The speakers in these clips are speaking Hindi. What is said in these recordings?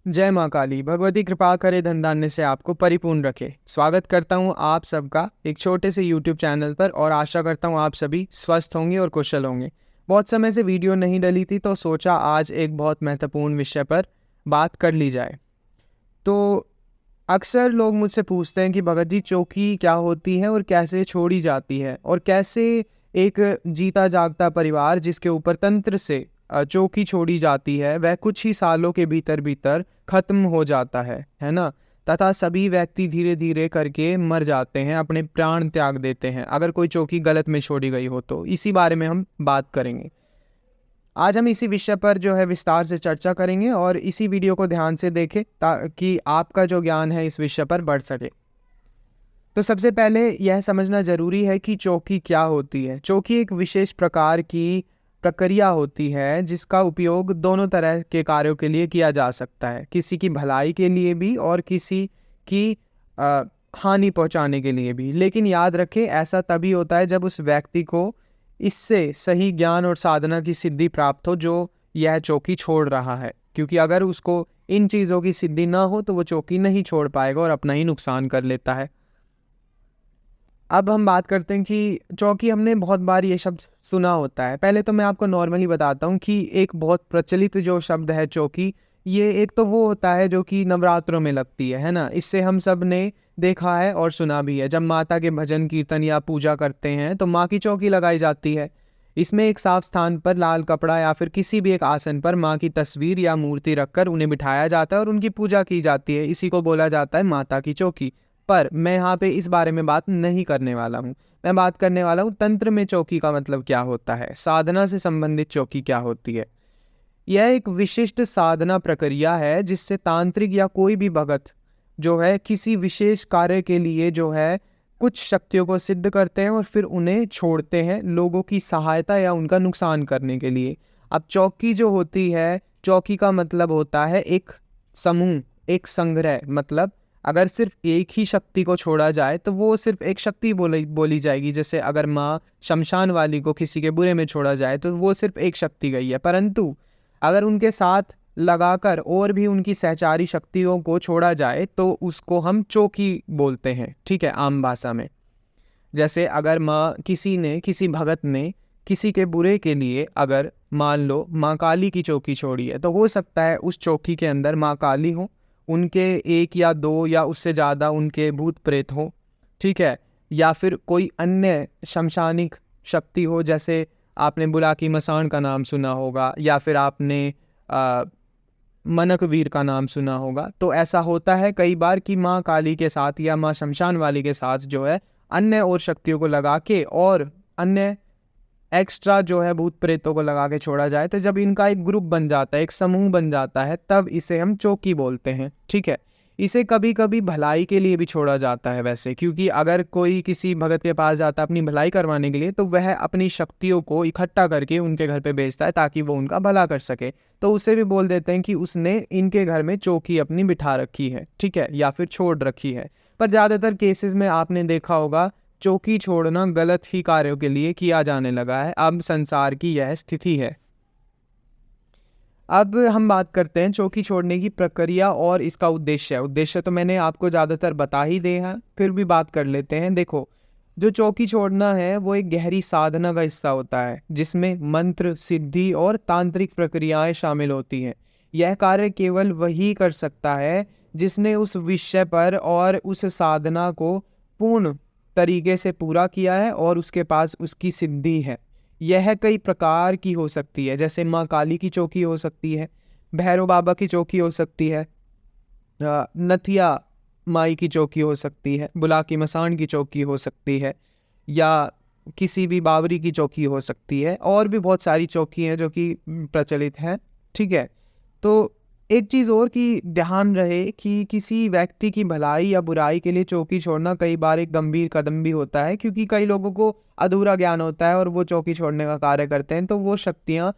जय माँ काली। भगवती कृपा करे धन धान्य से आपको परिपूर्ण रखे। स्वागत करता हूँ आप सबका एक छोटे से YouTube चैनल पर और आशा करता हूँ आप सभी स्वस्थ होंगे और कुशल होंगे। बहुत समय से वीडियो नहीं डली थी तो सोचा आज एक बहुत महत्वपूर्ण विषय पर बात कर ली जाए। तो अक्सर लोग मुझसे पूछते हैं कि भगत जी चौकी क्या होती है और कैसे छोड़ी जाती है, और कैसे एक जीता जागता परिवार जिसके ऊपर तंत्र से चौकी छोड़ी जाती है वह कुछ ही सालों के भीतर भीतर खत्म हो जाता है ना। तथा सभी व्यक्ति धीरे धीरे करके मर जाते हैं, अपने प्राण त्याग देते हैं अगर कोई चौकी गलत में छोड़ी गई हो तो। इसी बारे में हम बात करेंगे। आज हम इसी विषय पर जो है विस्तार से चर्चा करेंगे और इसी वीडियो को ध्यान से देखें ताकि आपका जो ज्ञान है इस विषय पर बढ़ सके। तो सबसे पहले यह समझना जरूरी है कि चौकी क्या होती है। चौकी एक विशेष प्रकार की प्रक्रिया होती है जिसका उपयोग दोनों तरह के कार्यों के लिए किया जा सकता है, किसी की भलाई के लिए भी और किसी की हानि पहुंचाने के लिए भी। लेकिन याद रखें, ऐसा तभी होता है जब उस व्यक्ति को इससे सही ज्ञान और साधना की सिद्धि प्राप्त हो जो यह चौकी छोड़ रहा है, क्योंकि अगर उसको इन चीज़ों की सिद्धि ना हो तो वो चौकी नहीं छोड़ पाएगा और अपना ही नुकसान कर लेता है। अब हम बात करते हैं कि चौकी, हमने बहुत बार ये शब्द सुना होता है। पहले तो मैं आपको नॉर्मली बताता हूँ कि एक बहुत प्रचलित जो शब्द है चौकी, ये एक तो वो होता है जो कि नवरात्रों में लगती है ना। इससे हम सब ने देखा है और सुना भी है। जब माता के भजन कीर्तन या पूजा करते हैं तो माँ की चौकी लगाई जाती है। इसमें एक साफ स्थान पर लाल कपड़ा या फिर किसी भी एक आसन पर माँ की तस्वीर या मूर्ति रखकर उन्हें बिठाया जाता है और उनकी पूजा की जाती है। इसी को बोला जाता है माता की चौकी। पर मैं यहाँ पे इस बारे में बात नहीं करने वाला हूँ। मैं बात करने वाला हूँ तंत्र में चौकी का मतलब क्या होता है, साधना से संबंधित चौकी क्या होती है। यह एक विशिष्ट साधना प्रक्रिया है जिससे तांत्रिक या कोई भी भगत जो है किसी विशेष कार्य के लिए जो है कुछ शक्तियों को सिद्ध करते हैं और फिर उन्हें छोड़ते हैं लोगों की सहायता या उनका नुकसान करने के लिए। अब चौकी जो होती है, चौकी का मतलब होता है एक समूह, एक संग्रह। मतलब अगर सिर्फ एक ही शक्ति को छोड़ा जाए तो वो सिर्फ एक शक्ति बोली जाएगी। जैसे अगर माँ शमशान वाली को किसी के बुरे में छोड़ा जाए तो वो सिर्फ एक शक्ति गई है। परंतु अगर उनके साथ लगाकर और भी उनकी सहचारी शक्तियों को छोड़ा जाए तो उसको हम चौकी बोलते हैं, ठीक है, आम भाषा में। जैसे अगर किसी भगत ने किसी के बुरे के लिए अगर मान लो माँ काली की चौकी छोड़ी है, तो हो सकता है उस चौकी के अंदर माँ काली हो, उनके एक या दो या उससे ज़्यादा उनके भूत प्रेत हो, ठीक है, या फिर कोई अन्य शमशानिक शक्ति हो। जैसे आपने बुलाकी मसान का नाम सुना होगा या फिर आपने मनक वीर का नाम सुना होगा। तो ऐसा होता है कई बार कि माँ काली के साथ या माँ शमशान वाली के साथ जो है अन्य और शक्तियों को लगा के और अन्य एक्स्ट्रा जो है भूत प्रेतों को लगा के छोड़ा जाए। तो जब इनका एक ग्रुप बन जाता है, एक समूह बन जाता है, तब इसे हम चौकी बोलते हैं, ठीक है। इसे कभी कभी भलाई के लिए भी छोड़ा जाता है वैसे, क्योंकि अगर कोई किसी भगत के पास जाता है अपनी भलाई करवाने के लिए तो वह अपनी शक्तियों को इकट्ठा करके उनके घर पे भेजता है ताकि वो उनका भला कर सके। तो उसे भी बोल देते हैं कि उसने इनके घर में चौकी अपनी बिठा रखी है, ठीक है, या फिर छोड़ रखी है। पर ज़्यादातर केसेस में आपने देखा होगा चौकी छोड़ना गलत ही कार्यों के लिए किया जाने लगा है। अब संसार की यह स्थिति है। अब हम बात करते हैं चौकी छोड़ने की प्रक्रिया और इसका उद्देश्य। उद्देश्य तो मैंने आपको ज़्यादातर बता ही दिया है, फिर भी बात कर लेते हैं। देखो, जो चौकी छोड़ना है वो एक गहरी साधना का हिस्सा होता है जिसमें मंत्र, सिद्धि और तांत्रिक प्रक्रियाएं शामिल होती हैं। यह कार्य केवल वही कर सकता है जिसने उस विषय पर और उस साधना को पूर्ण तरीके से पूरा किया है और उसके पास उसकी सिद्धि है। यह कई प्रकार की हो सकती है, जैसे माँ काली की चौकी हो सकती है, भैरव बाबा की चौकी हो सकती है, नथिया माई की चौकी हो सकती है, बुलाकी मसान की चौकी हो सकती है, या किसी भी बावरी की चौकी हो सकती है। और भी बहुत सारी चौकी हैं जो कि प्रचलित हैं, ठीक है। तो एक चीज़ और की ध्यान रहे कि किसी व्यक्ति की भलाई या बुराई के लिए चौकी छोड़ना कई बार एक गंभीर कदम भी होता है, क्योंकि कई लोगों को अधूरा ज्ञान होता है और वो चौकी छोड़ने का कार्य करते हैं तो वो शक्तियाँ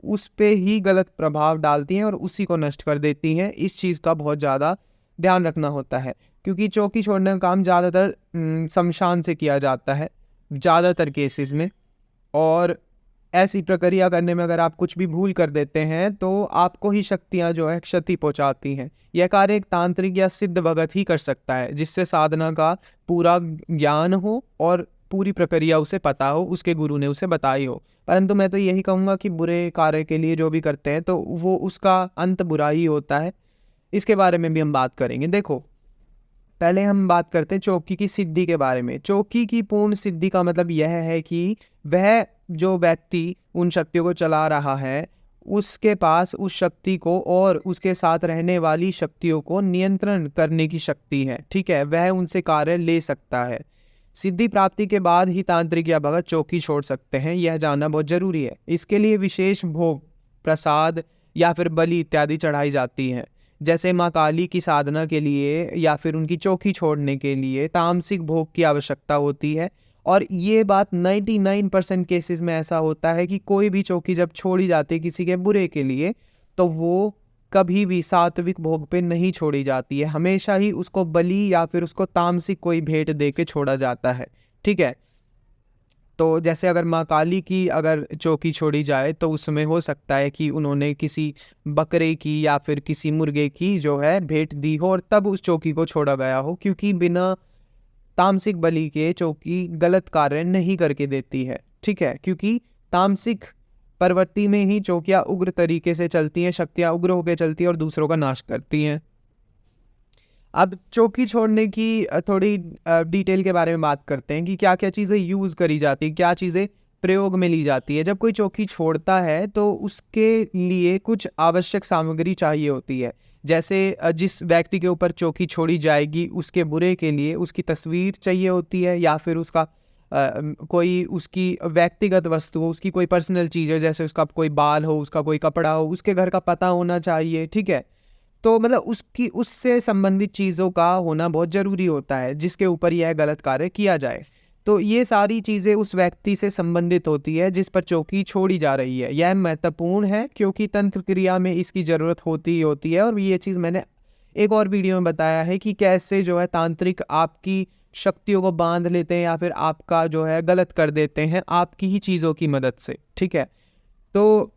उस पे ही गलत प्रभाव डालती हैं और उसी को नष्ट कर देती हैं। इस चीज़ का बहुत ज़्यादा ध्यान रखना होता है, क्योंकि चौकी छोड़ने का काम ज़्यादातर शमशान से किया जाता है ज़्यादातर केसेस में। और ऐसी प्रक्रिया करने में अगर आप कुछ भी भूल कर देते हैं तो आपको ही शक्तियाँ जो है क्षति पहुँचाती हैं। यह कार्य एक तांत्रिक या सिद्ध भगत ही कर सकता है, जिससे साधना का पूरा ज्ञान हो और पूरी प्रक्रिया उसे पता हो, उसके गुरु ने उसे बताई हो। परंतु मैं तो यही कहूँगा कि बुरे कार्य के लिए जो भी करते हैं तो वो उसका अंत बुरा ही होता है। इसके बारे में भी हम बात करेंगे। देखो, पहले हम बात करते हैं चौकी की सिद्धि के बारे में। चौकी की पूर्ण सिद्धि का मतलब यह है कि वह जो व्यक्ति उन शक्तियों को चला रहा है, उसके पास उस शक्ति को और उसके साथ रहने वाली शक्तियों को नियंत्रण करने की शक्ति है, ठीक है, वह उनसे कार्य ले सकता है। सिद्धि प्राप्ति के बाद ही तांत्रिक या भगत चौकी छोड़ सकते हैं, यह जानना बहुत जरूरी है। इसके लिए विशेष भोग, प्रसाद या फिर बलि इत्यादि चढ़ाई जाती है। जैसे माँ काली की साधना के लिए या फिर उनकी चौकी छोड़ने के लिए तामसिक भोग की आवश्यकता होती है। और ये बात 99% केसेस में ऐसा होता है कि कोई भी चौकी जब छोड़ी जाती है किसी के बुरे के लिए, तो वो कभी भी सात्विक भोग पे नहीं छोड़ी जाती है, हमेशा ही उसको बलि या फिर उसको तामसिक कोई भेंट दे के छोड़ा जाता है, ठीक है। तो जैसे अगर माँ काली की अगर चौकी छोड़ी जाए तो उसमें हो सकता है कि उन्होंने किसी बकरे की या फिर किसी मुर्गे की जो है भेंट दी हो और तब उस चौकी को छोड़ा गया हो, क्योंकि बिना तामसिक बलि के चौकी गलत कार्य नहीं करके देती है, ठीक है। क्योंकि तामसिक प्रवृत्ति में ही चौकियाँ उग्र तरीके से चलती हैं, शक्तियाँ उग्र होकर चलती हैं और दूसरों का नाश करती हैं। अब चौकी छोड़ने की थोड़ी डिटेल के बारे में बात करते हैं कि क्या क्या चीज़ें यूज़ करी जाती है, क्या चीज़ें प्रयोग में ली जाती है। जब कोई चौकी छोड़ता है तो उसके लिए कुछ आवश्यक सामग्री चाहिए होती है। जैसे जिस व्यक्ति के ऊपर चौकी छोड़ी जाएगी उसके बुरे के लिए उसकी तस्वीर चाहिए होती है, या फिर उसका कोई उसकी व्यक्तिगत वस्तु हो, उसकी कोई पर्सनल चीज़ है, जैसे उसका कोई बाल हो, उसका कोई कपड़ा हो, उसके घर का पता होना चाहिए, ठीक है। तो मतलब उसकी उससे संबंधित चीज़ों का होना बहुत ज़रूरी होता है जिसके ऊपर यह गलत कार्य किया जाए। तो ये सारी चीज़ें उस व्यक्ति से संबंधित होती है जिस पर चौकी छोड़ी जा रही है। यह महत्वपूर्ण है क्योंकि तंत्र क्रिया में इसकी ज़रूरत होती ही होती है। और ये चीज़ मैंने एक और वीडियो में बताया है कि कैसे जो है तांत्रिक आपकी शक्तियों को बांध लेते हैं या फिर आपका जो है गलत कर देते हैं आपकी ही चीज़ों की मदद से, ठीक है। तो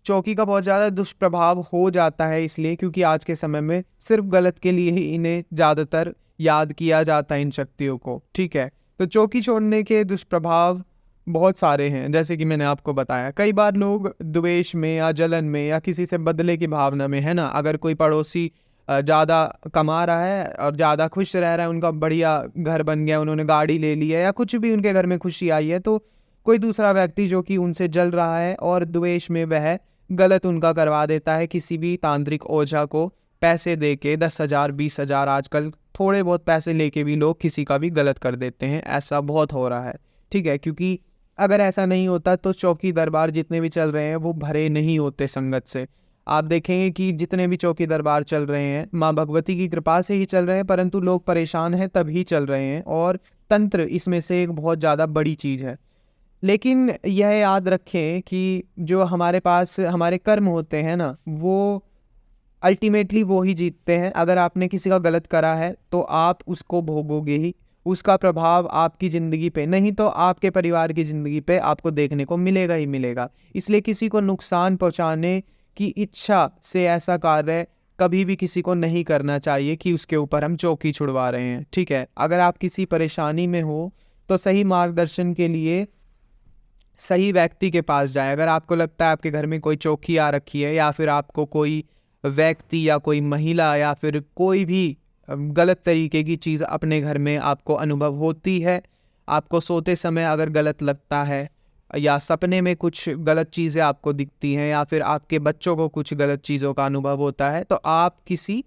चौकी का बहुत ज़्यादा दुष्प्रभाव हो जाता है इसलिए क्योंकि आज के समय में सिर्फ गलत के लिए ही इन्हें ज़्यादातर याद किया जाता है, इन शक्तियों को, ठीक है। तो चौकी छोड़ने के दुष्प्रभाव बहुत सारे हैं, जैसे कि मैंने आपको बताया। कई बार लोग द्वेष में या जलन में या किसी से बदले की भावना में, है ना, अगर कोई पड़ोसी ज़्यादा कमा रहा है और ज़्यादा खुश रह रहा है, उनका बढ़िया घर बन गया, उन्होंने गाड़ी ले ली है या कुछ भी उनके घर में खुशी आई है, तो कोई दूसरा व्यक्ति जो कि उनसे जल रहा है और द्वेष में वह गलत उनका करवा देता है किसी भी तांत्रिक ओझा को पैसे दे के 10,000 20,000, आजकल थोड़े बहुत पैसे लेके भी लोग किसी का भी गलत कर देते हैं। ऐसा बहुत हो रहा है, ठीक है। क्योंकि अगर ऐसा नहीं होता तो चौकी दरबार जितने भी चल रहे हैं वो भरे नहीं होते संगत से। आप देखेंगे कि जितने भी चौकी दरबार चल रहे हैं माँ भगवती की कृपा से ही चल रहे हैं, परंतु लोग परेशान हैं तभी चल रहे हैं, और तंत्र इसमें से एक बहुत ज़्यादा बड़ी चीज़ है। लेकिन यह याद रखें कि जो हमारे पास हमारे कर्म होते हैं ना, वो अल्टीमेटली वो ही जीतते हैं। अगर आपने किसी का गलत करा है तो आप उसको भोगोगे ही, उसका प्रभाव आपकी ज़िंदगी पे नहीं तो आपके परिवार की ज़िंदगी पे आपको देखने को मिलेगा ही मिलेगा। इसलिए किसी को नुकसान पहुंचाने की इच्छा से ऐसा कार्य कभी भी किसी को नहीं करना चाहिए कि उसके ऊपर हम चौकी छुड़वा रहे हैं, ठीक है। अगर आप किसी परेशानी में हो तो सही मार्गदर्शन के लिए सही व्यक्ति के पास जाएं। अगर आपको लगता है आपके घर में कोई चौकी आ रखी है या फिर आपको कोई व्यक्ति या कोई महिला या फिर कोई भी गलत तरीके की चीज़ अपने घर में आपको अनुभव होती है, आपको सोते समय अगर गलत लगता है या सपने में कुछ गलत चीज़ें आपको दिखती हैं या फिर आपके बच्चों को कुछ गलत चीज़ों का अनुभव होता है, तो आप किसी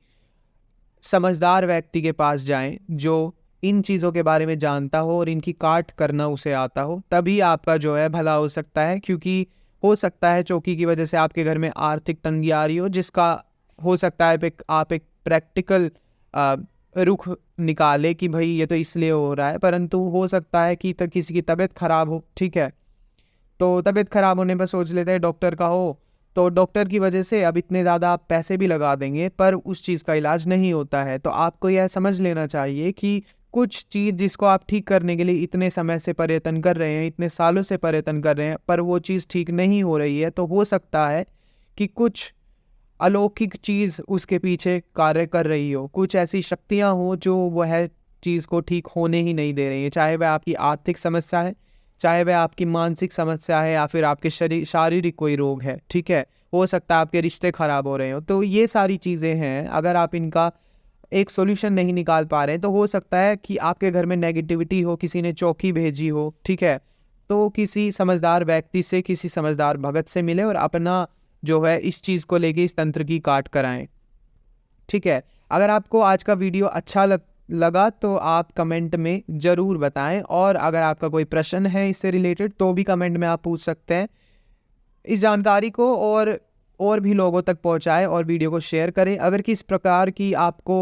समझदार व्यक्ति के पास जाएं जो इन चीज़ों के बारे में जानता हो और इनकी काट करना उसे आता हो, तभी आपका जो है भला हो सकता है। क्योंकि हो सकता है चौकी की वजह से आपके घर में आर्थिक तंगी आ रही हो, जिसका हो सकता है आप एक प्रैक्टिकल रुख निकाले कि भाई ये तो इसलिए हो रहा है, परंतु हो सकता है कि किसी की तबीयत खराब हो, ठीक है। तो तबीयत खराब होने पर सोच लेते हैं डॉक्टर का हो, तो डॉक्टर की वजह से अब इतने ज़्यादा आप पैसे भी लगा देंगे पर उस चीज़ का इलाज नहीं होता है। तो आपको यह समझ लेना चाहिए कि कुछ चीज़ जिसको आप ठीक करने के लिए इतने समय से प्रयत्न कर रहे हैं, इतने सालों से प्रयत्न कर रहे हैं, पर वो चीज़ ठीक नहीं हो रही है, तो हो सकता है कि कुछ अलौकिक चीज़ उसके पीछे कार्य कर रही हो, कुछ ऐसी शक्तियाँ हों जो वह चीज़ को ठीक होने ही नहीं दे रही हैं। चाहे वह आपकी आर्थिक समस्या है, चाहे वह आपकी मानसिक समस्या है, या फिर आपके शारीरिक कोई रोग है, ठीक है? हो सकता है आपके रिश्ते ख़राब हो रहे हों। तो ये सारी चीज़ें हैं, अगर आप इनका एक सॉल्यूशन नहीं निकाल पा रहे हैं, तो हो सकता है कि आपके घर में नेगेटिविटी हो, किसी ने चौकी भेजी हो, ठीक है? तो किसी समझदार व्यक्ति से, किसी समझदार भगत से मिलें और अपना जो है इस चीज़ को लेके इस तंत्र की काट कराएँ, ठीक है? अगर आपको आज का वीडियो अच्छा लगा तो आप कमेंट में ज़रूर बताएँ, और अगर आपका कोई प्रश्न है इससे रिलेटेड तो भी कमेंट में आप पूछ सकते हैं। इस जानकारी को और भी लोगों तक पहुंचाएं और वीडियो को शेयर करें। अगर किस प्रकार की आपको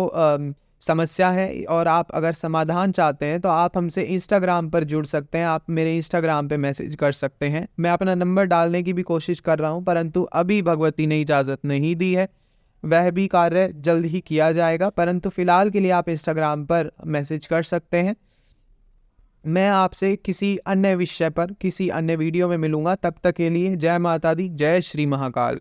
समस्या है और आप अगर समाधान चाहते हैं, तो आप हमसे इंस्टाग्राम पर जुड़ सकते हैं। आप मेरे इंस्टाग्राम पे मैसेज कर सकते हैं। मैं अपना नंबर डालने की भी कोशिश कर रहा हूं, परंतु अभी भगवती ने इजाज़त नहीं दी है। वह भी कार्य जल्द ही किया जाएगा, परंतु फ़िलहाल के लिए आप इंस्टाग्राम पर मैसेज कर सकते हैं। मैं आपसे किसी अन्य विषय पर किसी अन्य वीडियो में मिलूंगा। तब तक के लिए जय माता दी, जय श्री महाकाल।